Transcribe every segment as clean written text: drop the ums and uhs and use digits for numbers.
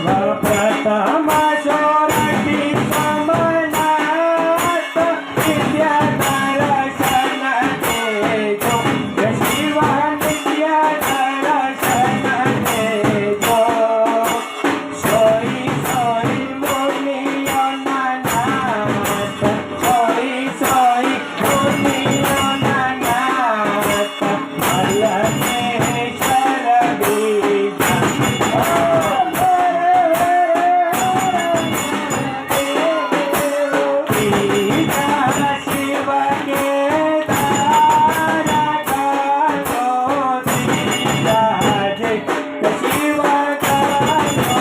प्रथम शोरटी समनात विद्या दर्शन देजो शिव विद्या दर्शन देजो सोई सोई मुनियो नाथ सोई सोई मुनियो नाथ मल्लेश्वर बीजा शिव के दारा कालो धीराजे शिव कालो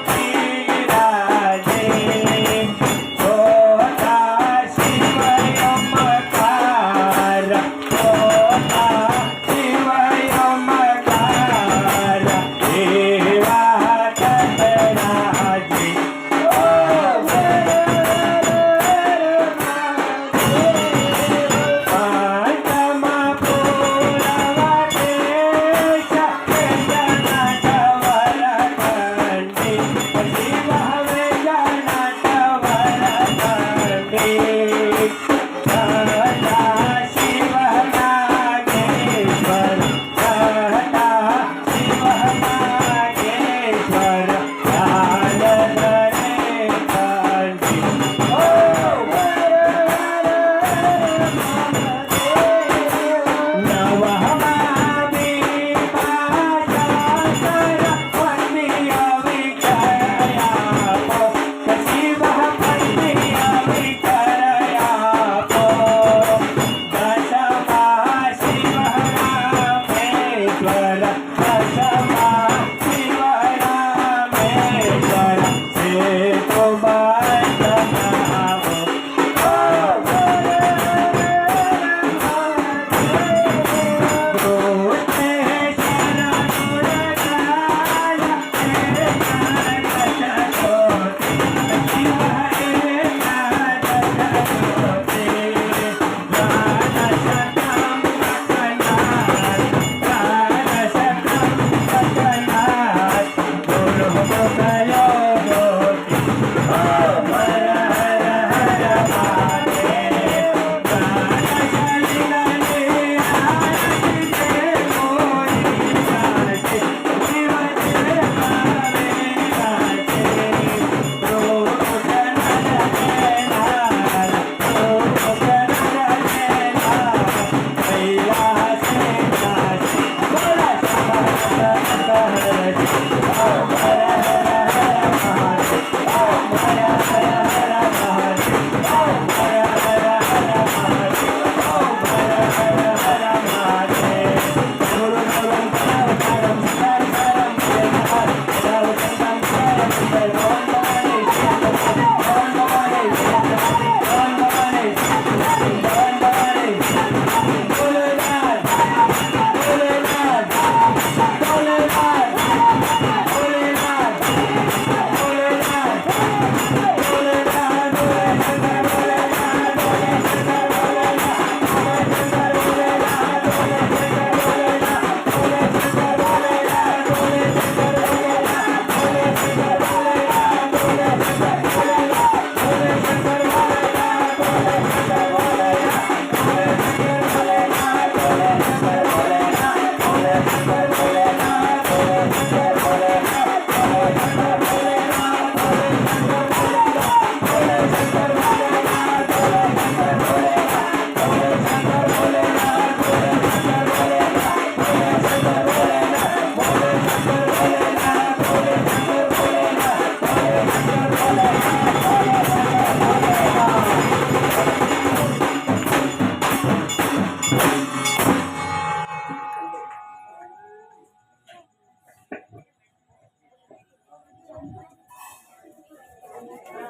धीराजे छोटा शिव यमकार छोटा शिव यमकार देवा तटराजे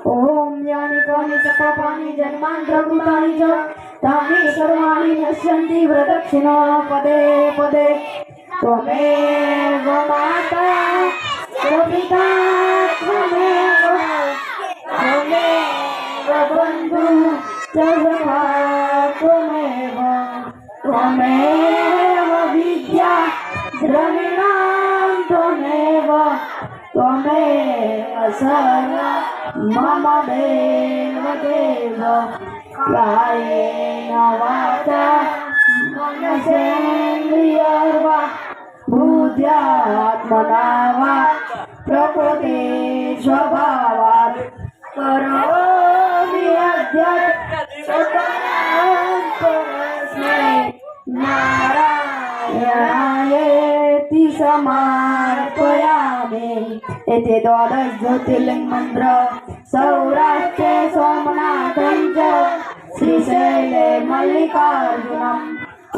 ओम यानि कानि च पापानि जन्मान्तरकृतानि च तानि सर्वाणि नश्यन्ति प्रदक्षिणा पदे पदे त्वमेव माता त्वपिता त्वमेव बन्धु च सखा त्वमेव विद्या द्रविणां त्वमेव सर्व मम देवदेव कायेन वाचा मनसेन्द्रियर्वा बुद्ध्यात्मना वा प्रकृते स्वभावात् करोमि परस्मै नारायणायेति समर्पयामि। येथे द्वादश ज्योतिर्लिंग मंत्र सौराष्ट्रे सोमनाथं च श्रीशैले मल्लिकार्जुनम्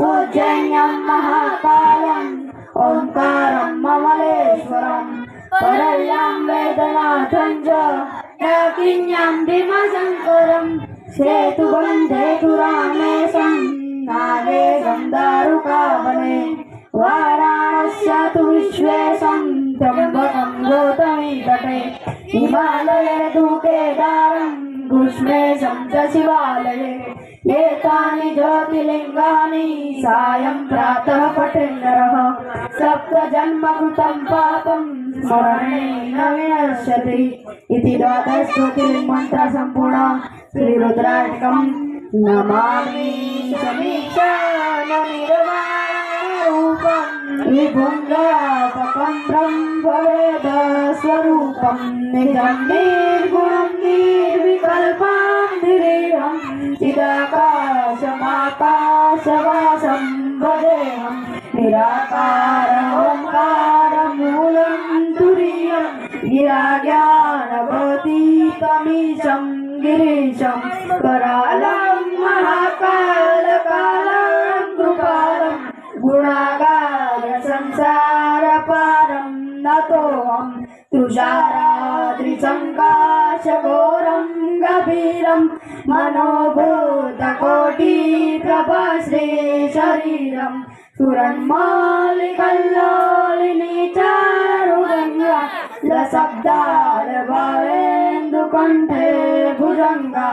उज्जैन्यं महाकालम् ओंकारं ममलेश्वरम् परल्यां वेदनाथं च नकिन्यां भीमशङ्करम् सेतुबन्धेतु रामेशं नागेशं दारुकावने वाराणस्यातु विश्वेशं त्र्यम्बकं गौतमी तटे हिमालये तु केदारं घुष्मेशं च शिवालये एतानि ज्योतिर्लिङ्गानि सायं प्रातः पठेन्नरः सप्तजन्मकृतं पापं स्मरणेन विनश्यति। इति द्वादश ज्योतिर्लिङ्गमन्त्र सम्पूर्णं श्रीरुद्राष्टकं नमामि समीक्षाननिर्वाणरूपं विभुङ्गापकं ब्रह्मवेदस्वरूपं निजं निर्गुणं निर्विकल्पं निरीहं चिदाकाशमाकाशवासं भजेऽहं निराकारमोङ्कारमूलं तुरीयं गिराज्ञानवतीतमीशं गिरीशं करालं महाकालकालं कृपालं गुणागार संसारपारं नतोऽहं तुषाराद्रिसङ्काशघोरं गभीरं मनोभूतकोटिप्रभश्री शरीरं सुरन्मौलिकल्लोलिनी चारुगङ्गा लशब्दालभावेन्दुकण्ठे भुजङ्गा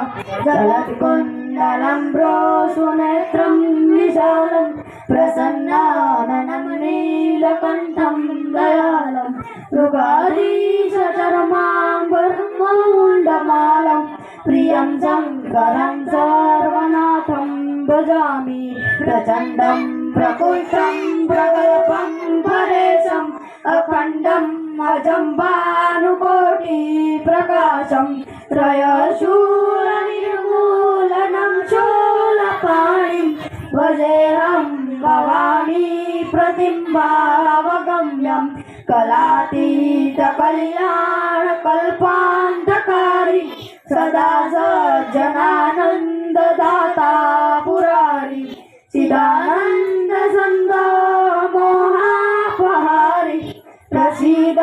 जलत्कुण्डलं प्रोसुनेत्रं विशालं प्रसन्नाननं नीलकण्ठं दयालं मृगाधीशचर्माम्बरमुण्डमालं प्रियं शङ्करं सर्वनाथं भजामि प्रचण्डं प्रकुष्ठं प्रगल्भं परेशम् अखण्डम् अजं भानुकोटिप्रकाशं त्रयशूलनिर्मूलनं शूलपाणिं भजेऽहं भवानी प्रतिम्बावगम्यं कलातीतकल्याणकल्पान्तकारी सदा सज्जनानन्ददाता पुरारी चिदानन्द मोहापहारी प्रसीद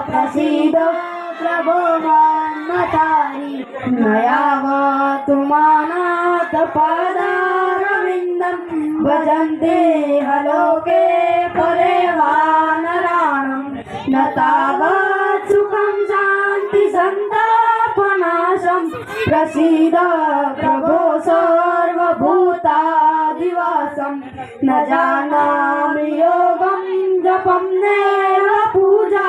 प्रसीद प्रभो मन्मथारी नयावतु मानाथ पादारविन्दं भजन्ते हलोके परे वानराणं न तावत् सुखं शान्ति सन्तापनाशं प्रसीद प्रभो सर्वभूतादिवासं न जानामि योगं जपं नैव पूजा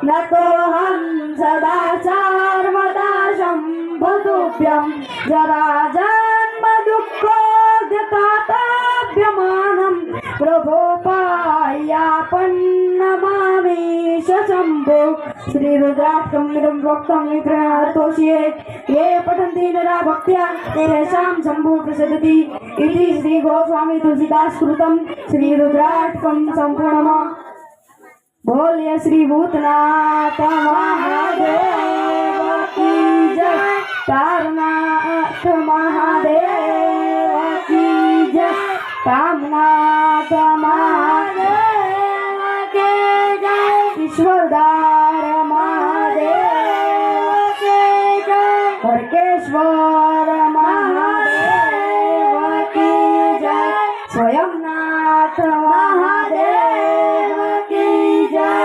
न तोऽहं सदा सर्वदा शम्भुतुभ्यं जराजन्म दुःखोद्यताताभ्यमानं प्रभो पायापन्नमामि शम्भो। श्रीरुद्राक्षमिदं प्रोक्तं विग्रहार्थोष्ये ये पठन्ति नरा भक्त्या तेषां शम्भो प्रसदति। इति श्री गोस्वामी तुलसीदास कृतं श्रीरुद्राक्षं सम्पूर्णम्। बोलिए श्री भूतनाथ महादेव की जय, तारनाथ महादेव की जय, कामनाथ महादेव के जय, ईश्वरदार महादेव के जय, हरकेश्वर महादेव की जय, स्वयंनाथ महादेव की जय,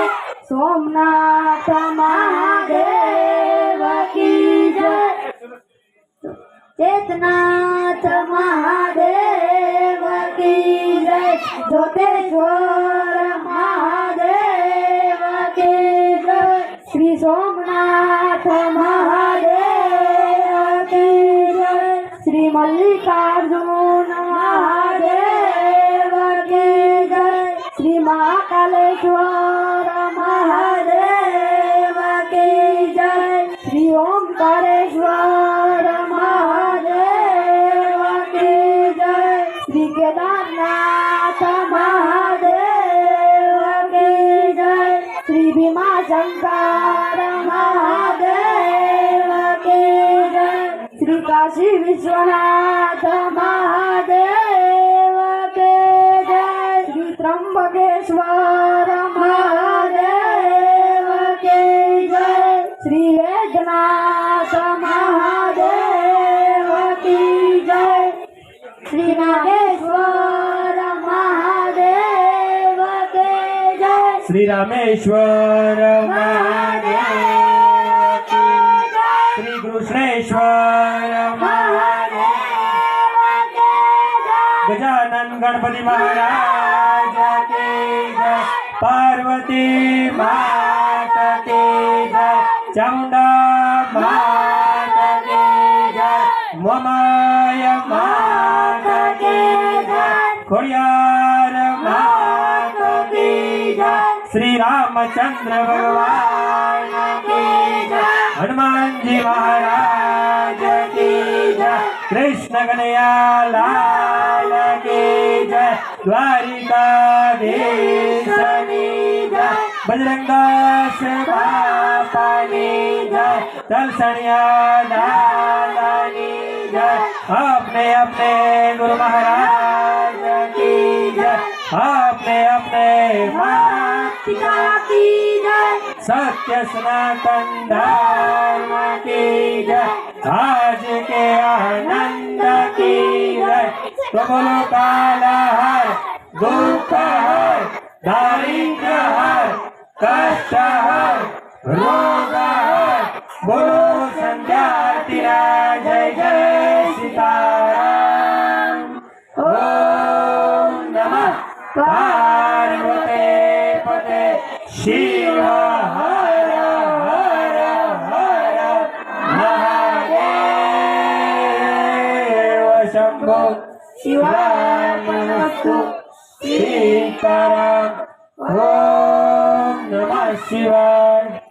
सोमनाथ महादेव की जय, चेतनाथ महादेव की जय, ज्योतेश्वर महादेव की जय, श्री सोमनाथ विश्वनाथ महादेव की जय श्री मल्लिकार्जुन महादेव की जय श्री महाकालेश्वर महादेव की जय श्री ओंकारेश्वर महादेव की जय श्री केदारनाथ महादेव की जय श्री भीमाशंकर महादेव की जय श्री काशी विश्वनाथ महादेव के जय श्री त्र्यंबकेश्वर महादेव के जय श्री वैद्यनाथ महादेव की जय श्री नागेश्वर महादेव के जय श्री रामेश्वर महादेव के जय श्री कृष्णेश्वर महादेव के जय गजानन गणपति महाराज की जय पार्वती माता की जय चामुंडा माता की जय मोमाय माता की जय खोड़ियार माता की जय श्री रामचंद्र भगवान की जय हनुमान जी महाराज की जय कृष्ण कन्हैया लाल की जय द्वारिकाधीश की जय बजरंगास बापा की जय दलसनिया लाला की जय अपने अपने गुरु महाराज की जय अपने अपने पिता की जय सत्य सनातन धर्म की जय आज के आनंद की जय प्रभु काल हर दुख हर दारिद्र हर कष्ट हर रोग हर बोलो संध्या तेरा जय जय सीताराम ओम नमः पार्वते पते शिव हर हर हर महादेव शंभो शिवार्पणमस्तु सीताराम ओम नमः शिवाय